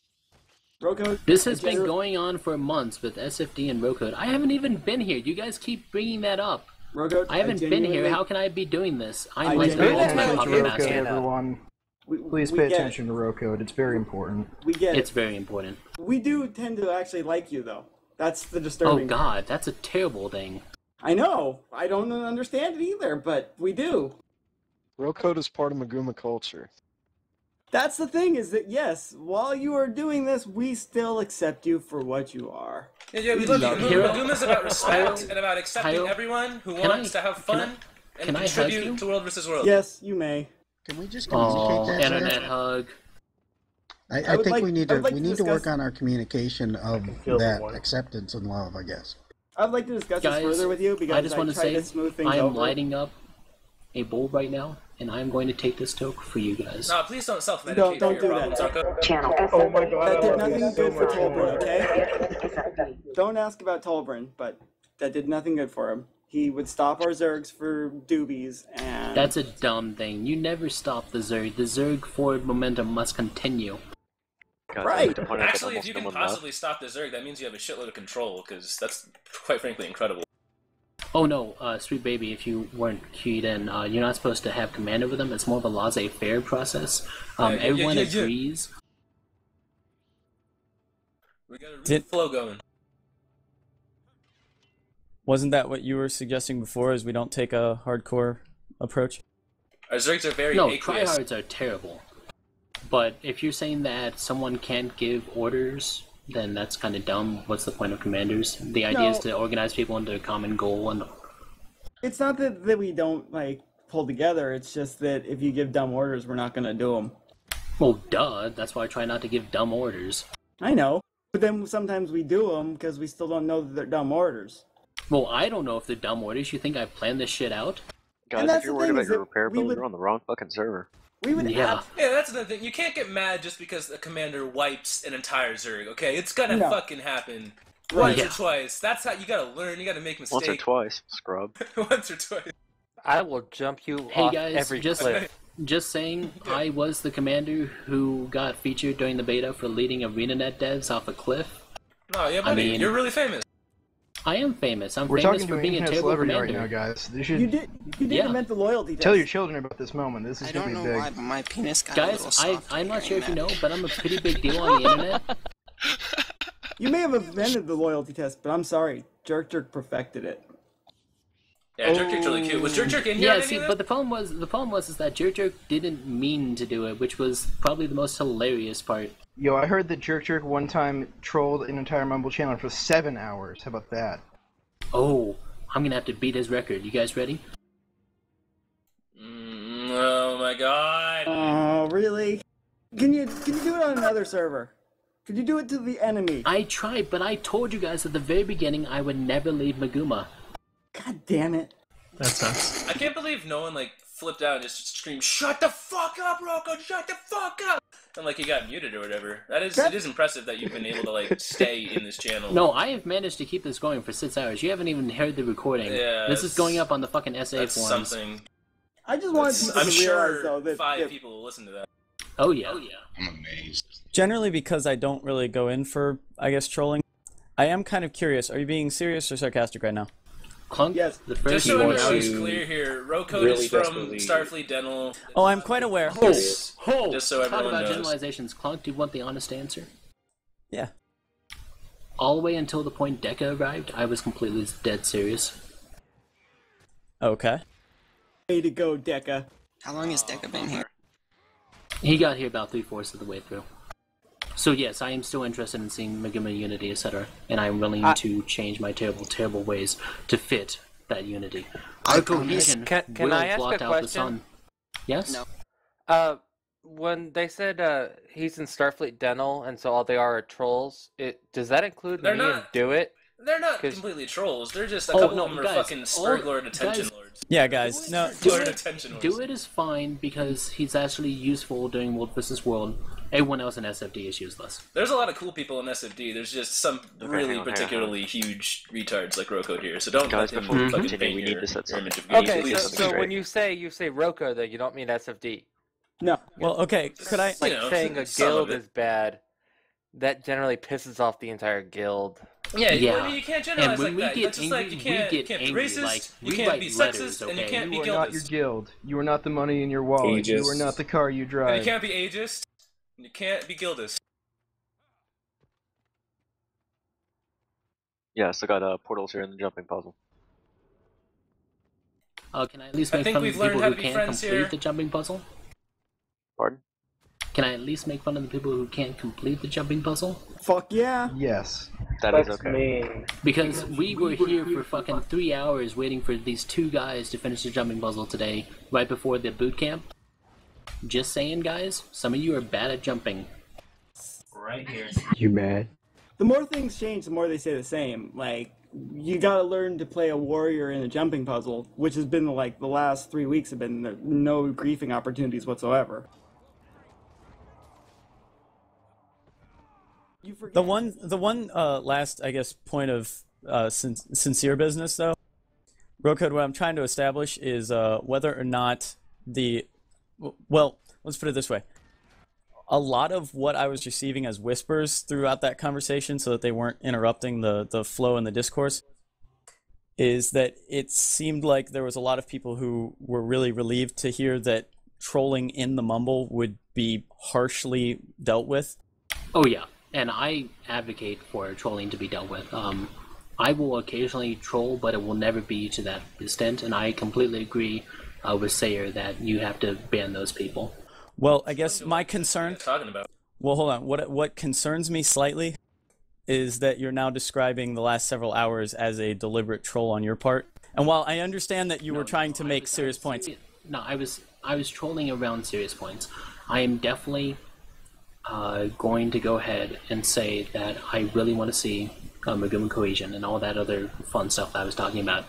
S2: Rocode?
S1: This has been going on for months with SFD and Rocode. I haven't even been here. You guys keep bringing that up.
S2: Rocode,
S1: I haven't been here. How can I be doing this? I'm like the ultimate puppet master.
S20: Everyone. Please pay attention to row code. It's very important.
S2: We get
S1: It's very important.
S2: We do tend to actually like you, though. That's the disturbing.
S1: Oh God, that's a terrible thing.
S2: I know. I don't understand it either, but we do.
S7: Row code is part of Maguma culture.
S2: That's the thing, is that yes, while you are doing this, we still accept you for what you are.
S16: Yeah, we love you. Maguma's about respect and about accepting everyone who wants to have fun and contribute to World vs. World.
S2: Yes, you may.
S21: Can we just communicate that?
S1: Internet hug.
S21: I think we need to work on our communication of that acceptance and love, I guess.
S2: I'd like to discuss this further with you because
S1: I just want to say
S2: to smooth things
S1: I am
S2: over.
S1: lighting up a bowl right now, and I'm going to take this toke for you guys.
S16: No, please don't self-medicate.
S2: Don't do that. Channel. Oh my God! That did nothing good for Tolbrin, okay? Don't ask about Tolbrin, but that did nothing good for him. He would stop our Zergs for doobies, and...
S1: That's a dumb thing. You never stop the Zerg. The Zerg forward momentum must continue.
S2: Right.
S16: Actually, if you can possibly stop the Zerg, that means you have a shitload of control, because that's, quite frankly, incredible.
S1: Oh no, Sweet Baby, if you weren't keyed in, you're not supposed to have command over them. It's more of a laissez-faire process. Everyone agrees.
S16: We got a real flow going.
S3: Wasn't that what you were suggesting before, is we don't take a hardcore approach?
S16: Our Zergs are very
S1: No,
S16: aqueous.
S1: tryhards are terrible. But if you're saying that someone can't give orders, then that's kind of dumb. What's the point of commanders? The idea is to organize people into a common goal. And
S2: It's not that we don't, like, pull together. It's just that if you give dumb orders, we're not going to do them.
S1: Well, duh. That's why I try not to give dumb orders.
S2: I know. But then sometimes we do them because we still don't know that they're dumb orders.
S1: Well, I don't know if they're dumb orders. You think I planned this shit out?
S10: Guys, if you're worried about your repair build, you're on the wrong fucking server.
S2: We would
S16: Yeah, that's another thing. You can't get mad just because a commander wipes an entire Zerg, okay? It's gonna fucking happen. Once or twice. That's how you gotta learn. You gotta make mistakes.
S10: Once or twice, scrub.
S16: Once or twice.
S22: I will jump you
S1: Hey
S22: off
S1: guys,
S22: every cliff.
S1: just saying, I was the commander who got featured during the beta for leading ArenaNet devs off a cliff.
S16: No, yeah, buddy, you're really famous.
S1: I am famous. I'm
S20: We're
S1: famous
S20: talking
S1: for
S20: to an
S1: being a
S20: internet
S1: terrible
S20: celebrity
S1: commander.
S20: right now, guys.
S2: You did invent the loyalty test.
S20: Tell your children about this moment. This is going to be big.
S4: Why, but my penis got a little
S1: Guys,
S4: soft
S1: I'm not sure if you
S4: hearing
S1: know, but I'm a pretty big deal on the internet.
S2: You may have invented the loyalty test, but I'm sorry. Jerk perfected it.
S16: Yeah, Jerk's really cute. Was Jerk in here?
S1: Yeah, see, but the problem was is that Jerk didn't mean to do it, which was probably the most hilarious part.
S20: Yo, I heard that Jerk one time trolled an entire Mumble channel for 7 hours. How about that?
S1: Oh, I'm gonna have to beat his record. You guys ready?
S16: Oh my god.
S2: Oh, really? Can you do it on another server? Could you do it to the enemy?
S1: I tried, but I told you guys at the very beginning I would never leave Maguma.
S2: God damn it.
S19: That sucks.
S16: I can't believe no one, like, flipped out and just screamed, "Shut the fuck up, Rocco! Shut the fuck up!" And, like, he got muted or whatever. It is impressive that you've been able to, like, stay in this channel.
S1: No, I have managed to keep this going for 6 hours. You haven't even heard the recording.
S16: Yeah,
S1: this is going up on the fucking SA
S16: that's
S1: forums.
S16: something.
S2: I just wanted people
S16: I'm
S2: to
S16: sure
S2: realize, though, that
S16: 5 people will listen to that.
S1: Oh yeah.
S23: I'm amazed.
S3: Generally, because I don't really go in for, I guess, trolling, I am kind of curious. Are you being serious or sarcastic right now?
S1: Clunk,
S2: yes.
S1: The first
S16: Just so everyone's clear here, Rocode is from Starfleet Dental.
S3: Oh, I'm quite aware.
S16: Just so everyone
S1: Talk about
S16: knows.
S1: generalizations. Clunk, do you want the honest answer?
S3: Yeah.
S1: All the way until the point Deca arrived, I was completely dead serious.
S3: Okay.
S2: Way to go, Deca.
S4: How long has Deca been here?
S1: He got here about 3/4 of the way through. So yes, I am still interested in seeing Maguma Unity, etc., and I'm willing to change my terrible, terrible ways to fit that Unity. Our cohesion
S22: Can
S1: will
S22: I ask
S1: blot
S22: a
S1: out the
S22: question?
S1: sun. Yes?
S22: No. When they said he's in Starfleet Dental, and so all they are trolls, does that include
S16: They're
S22: me
S16: not.
S22: and Do It?
S16: They're not completely trolls. They're just a couple of them are fucking Spurglord attention lords.
S3: Yeah, guys. No.
S1: Do it is fine because he's actually useful during World vs. World. Everyone else in SFD is useless.
S16: There's a lot of cool people in SFD. There's just some really particularly huge retards like Rocode here. So don't let them fucking paint
S10: we need
S16: your
S10: to set
S16: image of
S22: Okay, so when you say Roko, though, you don't mean SFD.
S2: No.
S3: Well, okay. Could I?
S22: Like saying a
S16: some
S22: guild
S16: of it.
S22: is bad, that generally pisses off the entire guild.
S16: Yeah, you can't generalize like that. That's just like you can't be racist, you can't be sexist, and you can't be guildist.
S20: You are not your guild. You are not the money in your wallet. You are not the car you drive.
S16: And you can't be ageist, and you can't be guildist.
S10: Yes, I got portals here in the jumping puzzle.
S1: Can I at least make fun of the people who can't complete the jumping puzzle?
S10: Pardon?
S1: Can I at least make fun of the people who can't complete the jumping puzzle?
S2: Fuck yeah.
S20: Yes.
S10: That's okay.
S1: Because we were here for fucking 3 hours waiting for these 2 guys to finish the jumping puzzle today, right before the boot camp. Just saying, guys, some of you are bad at jumping.
S15: Right here.
S21: You mad?
S2: The more things change, the more they say the same. Like, you gotta learn to play a warrior in a jumping puzzle, which has been like the last 3 weeks have been no griefing opportunities whatsoever.
S3: The one last, I guess, point of sincere business, though, Rocode, what I'm trying to establish is whether or not well, let's put it this way. A lot of what I was receiving as whispers throughout that conversation, so that they weren't interrupting the flow and the discourse, is that it seemed like there was a lot of people who were really relieved to hear that trolling in the Mumble would be harshly dealt with.
S1: Oh yeah. And I advocate for trolling to be dealt with. I will occasionally troll, but it will never be to that extent, and I completely agree with Sayer that you have to ban those people.
S3: Well, I guess my concern...
S16: Talking about?
S3: Well, hold on. What concerns me slightly is that you're now describing the last several hours as a deliberate troll on your part. And while I understand that you were trying to make serious points...
S1: No, I was trolling around serious points. I am definitely... going to go ahead and say that I really want to see Megumi Cohesion and all that other fun stuff that I was talking about.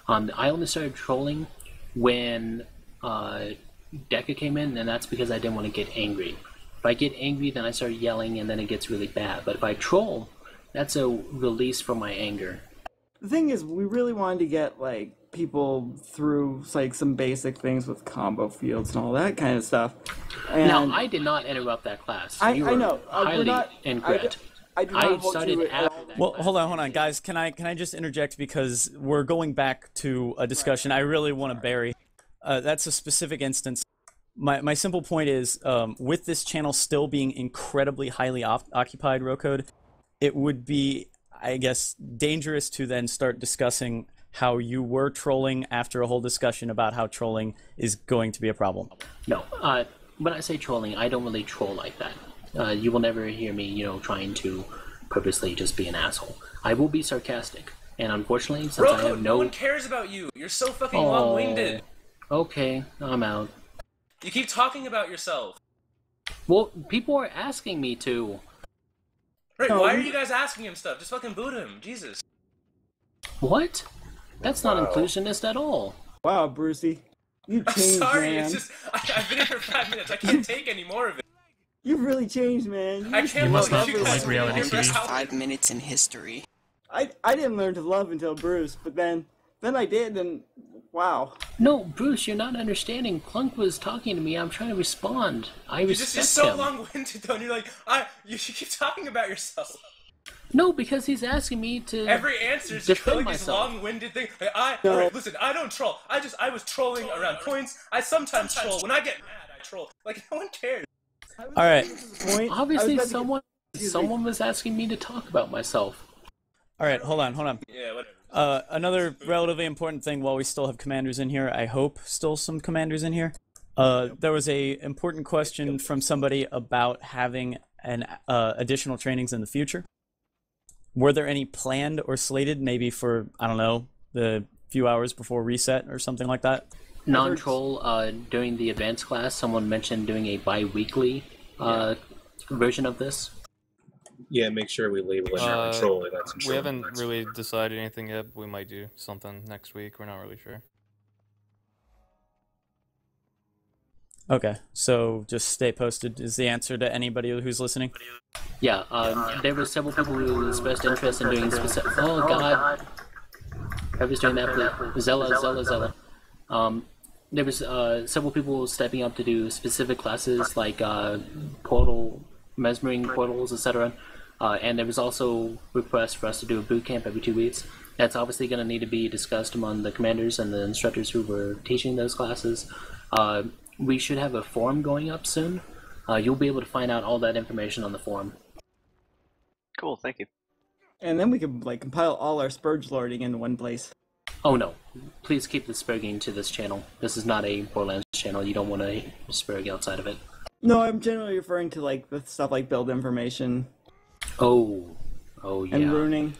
S1: I only started trolling when Deca came in, and that's because I didn't want to get angry. If I get angry, then I start yelling, and then it gets really bad. But if I troll, that's a release from my anger.
S2: The thing is, we really wanted to get, like, people through, like, some basic things with combo fields and all that kind of stuff. And
S1: now, I did not interrupt that class.
S2: I know.
S1: Highly incorrect.
S2: I started
S1: after that.
S3: Well, hold on, guys. Can I just interject, because we're going back to a discussion I really want to bury. That's a specific instance. My simple point is, with this channel still being incredibly highly occupied, Rocode, it would be, I guess, dangerous to then start discussing how you were trolling after a whole discussion about how trolling is going to be a problem.
S1: No, when I say trolling, I don't really troll like that. You will never hear me, trying to purposely just be an asshole. I will be sarcastic, and unfortunately, since I have
S16: no one cares about you. You're so fucking long-winded.
S1: Okay, I'm out.
S16: You keep talking about yourself.
S1: Well, people are asking me to.
S16: Right, why are you guys asking him stuff? Just fucking boot him, Jesus.
S1: What? That's not inclusionist at all.
S2: Wow, Brucey. You changed,
S16: I'm sorry,
S2: man.
S16: it's just, I've been here for 5 minutes. I can't take any more of it.
S2: You've really changed, man.
S16: I can't
S19: love
S16: you guys.
S19: reality TV.
S4: 5 minutes in history.
S2: I didn't learn to love until Bruce, but then I did, and wow.
S1: No, Bruce, you're not understanding. Clunk was talking to me. I'm trying to respond. You're
S16: just so long-winded, though. And you're like, you keep talking about yourself.
S1: No, because he's asking me to.
S16: Every answer is just like this long-winded thing. Listen, I don't troll. I was trolling around points. I sometimes troll. When I get mad, I troll. Like, no one cares.
S3: All right.
S1: Obviously, someone was asking me to talk about myself.
S3: All right, hold on.
S16: Yeah, whatever.
S3: Another relatively important thing while we still have commanders in here, I hope still some commanders in here. There was a important question from somebody about having an additional trainings in the future. Were there any planned or slated, maybe for, I don't know, the few hours before reset or something like that?
S1: Non-troll, during the advanced class, someone mentioned doing a bi-weekly version of this.
S13: Yeah, make sure we label it non-troll.
S5: We haven't really decided anything yet. We might do something next week. We're not really sure.
S3: Okay, so just stay posted is the answer to anybody who's listening?
S1: Yeah, there were several people who expressed interest in doing specific... Oh, God. Whoever's doing that, please. Zella. There was several people stepping up to do specific classes, like portal, mesmering portals, etc. And there was also requests for us to do a boot camp every 2 weeks. That's obviously going to need to be discussed among the commanders and the instructors who were teaching those classes. We should have a forum going up soon. You'll be able to find out all that information on the forum.
S10: Cool, thank you.
S2: And then we could like compile all our Spurge lording into one place.
S1: Oh no, please keep the spurging to this channel. This is not a Borderlands channel. You don't want to spurg outside of it.
S2: No, I'm generally referring to like the stuff like build information.
S1: Oh yeah.
S2: And ruining.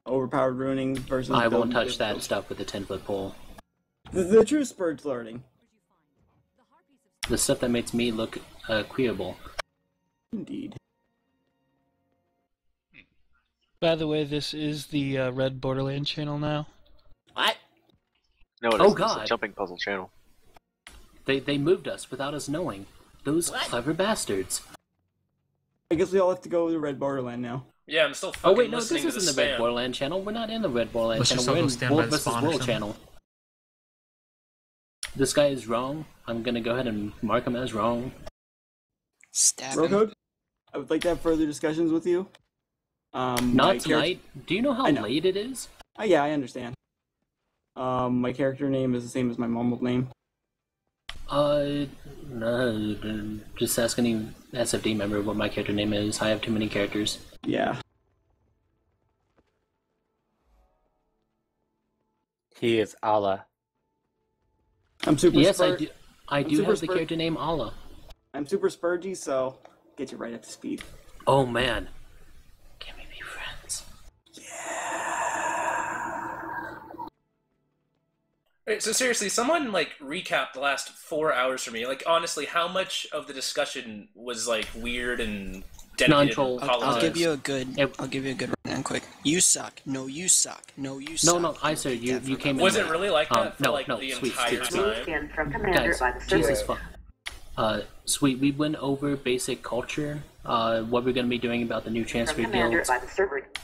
S2: Overpowered ruining versus...
S1: I won't touch that stuff with a 10-foot pole.
S2: The true Spurge lording.
S1: The stuff that makes me look queerable.
S2: Indeed.
S6: By the way, this is the Red Borderland channel now.
S1: What?
S10: No, it isn't. It's a jumping puzzle channel.
S1: They moved us without us knowing. Those clever bastards.
S2: I guess we all have to go to Red Borderland now.
S16: Yeah, I'm still fucking
S1: wait, no,
S16: listening
S1: this
S16: to
S1: isn't
S16: the
S1: the Red Borderland channel. We're not in the Red Borderland channel. We're in World vs. World channel. This guy is wrong. I'm gonna go ahead and mark him as wrong.
S4: Stab
S2: Rocode, I would like to have further discussions with you.
S1: Not tonight. Do you know how late it is?
S2: Yeah, I understand. My character name is the same as my mumbled name.
S1: No, just ask any SFD member what my character name is. I have too many characters.
S2: Yeah.
S14: He is Allah.
S2: I'm super.
S1: Yes, I do have the character name Allah.
S2: I'm super spurgy, so get you right up to speed.
S1: Oh man, can we be friends?
S16: Wait, so seriously, someone like recap the last 4 hours for me. Like honestly, how much of the discussion was like weird and dedicated?
S4: I'll give you a good. I'll give you a good rundown quick. You suck. No, you suck. No, you suck.
S1: No, I said you came in.
S16: Was it really like that for
S1: no,
S16: like
S1: no,
S16: the
S1: sweet,
S16: entire time?
S1: Guys, Jesus fuck. Sweet, we went over basic culture, what we're going to be doing about the new transfer guilds.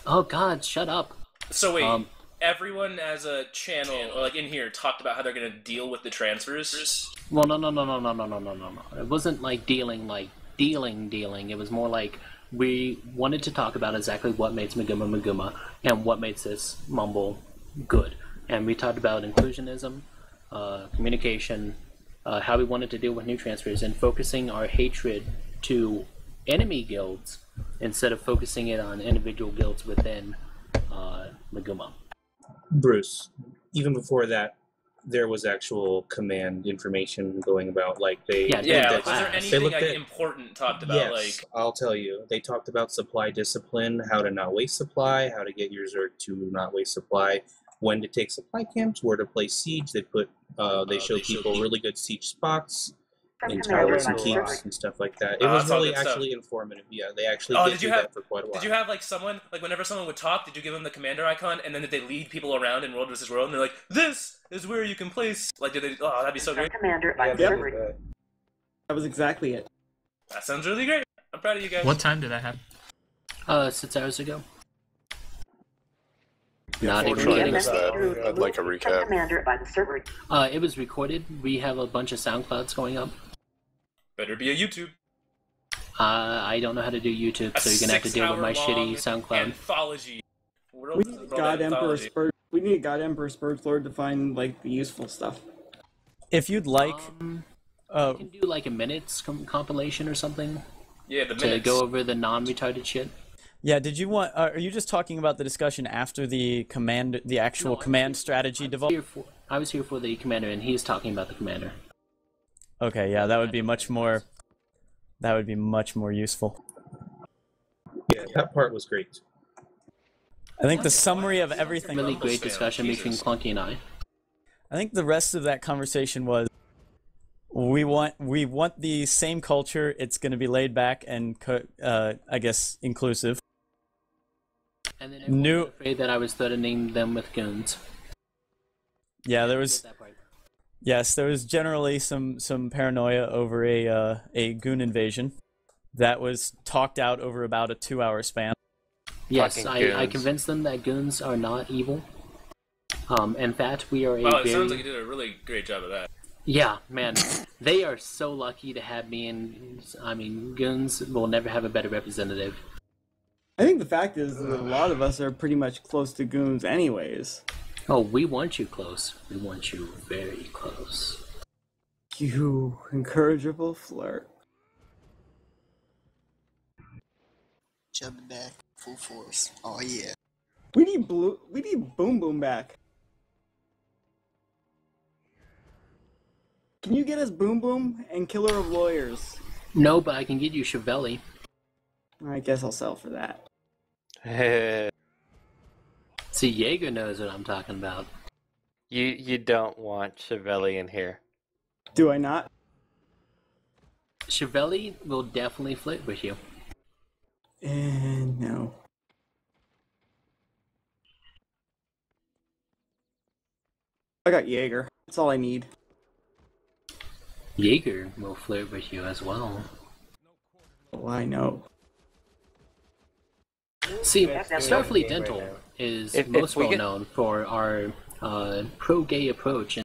S1: Oh god, shut up.
S16: So wait, everyone as a channel, or like in here, talked about how they're going to deal with the transfers?
S1: Well, no. It wasn't like dealing. It was more like we wanted to talk about exactly what makes Maguma and what makes this mumble good. And we talked about inclusionism, communication, how we wanted to deal with new transfers, and focusing our hatred to enemy guilds instead of focusing it on individual guilds within Maguma.
S13: Bruce, even before that, there was actual command information going about, like they...
S16: was there anything important talked about?
S13: Yes,
S16: like,
S13: I'll tell you. They talked about supply discipline, how to not waste supply, how to get your Zerg to not waste supply, when to take supply camps, where to place siege. They put, they showed people really good siege spots in towers and keeps and stuff like that. It was really actually informative. Yeah, they actually did do that for quite a while.
S16: Did you have like someone, like whenever someone would talk, did you give them the commander icon, and then did they lead people around in World vs. World, and they're like, this is where you can place, like, did they, oh, that'd be so great.
S2: That was exactly it.
S16: That sounds really great. I'm proud of you guys.
S19: What time did that happen?
S1: 6 hours ago.
S17: Yeah,
S1: Not even
S17: kidding.
S1: kidding.
S17: I'd like a recap.
S1: It was recorded. We have a bunch of SoundClouds going up.
S16: Better be a YouTube.
S1: I don't know how to do YouTube, so you're gonna have to deal with my shitty SoundCloud.
S16: Anthology.
S2: We need God Emperor Spurge. We need a God Emperor Spurge Lord to find like the useful stuff.
S3: If you'd like,
S1: you can do like a minutes compilation or something.
S16: Yeah, the
S1: to
S16: minutes.
S1: go over the non-retarded shit.
S3: Yeah, did you want? Are you just talking about the discussion after the actual command strategy developed?
S1: I was here for the commander, and he's talking about the commander.
S3: Okay, yeah, that would be much more. That would be much more useful.
S13: Yeah, that part was great.
S3: I think the summary of everything.
S1: Really great discussion between Clunky and I.
S3: I think the rest of that conversation was. We want the same culture. It's going to be laid back and I guess inclusive.
S1: And then everyone was afraid that I was threatening them with goons.
S3: Yeah, there was. Yes, there was generally some paranoia over a goon invasion that was talked out over about a 2-hour span.
S1: Yes, I convinced them that goons are not evil. In fact, we are a
S16: Wow, it sounds like you did a really great job of that.
S1: Yeah, man, they are so lucky to have me, and I mean, goons will never have a better representative.
S2: I think the fact is that a lot of us are pretty much close to goons anyways.
S1: Oh, we want you close. We want you very close.
S2: You incorrigible flirt.
S11: Jumping back, full force. Oh yeah.
S2: We need Boom Boom back. Can you get us Boom Boom and Killer of Lawyers?
S1: No, but I can get you Chevelli.
S2: I guess I'll sell for that.
S1: See, Jaeger knows what I'm talking about.
S12: You don't want Chevelli in here.
S2: Do I not?
S1: Chevelli will definitely flirt with you.
S2: No. I got Jaeger. That's all I need.
S1: Jaeger will flirt with you as well.
S2: Oh, I
S1: See, Starfleet Dental is most well known for our pro-gay approach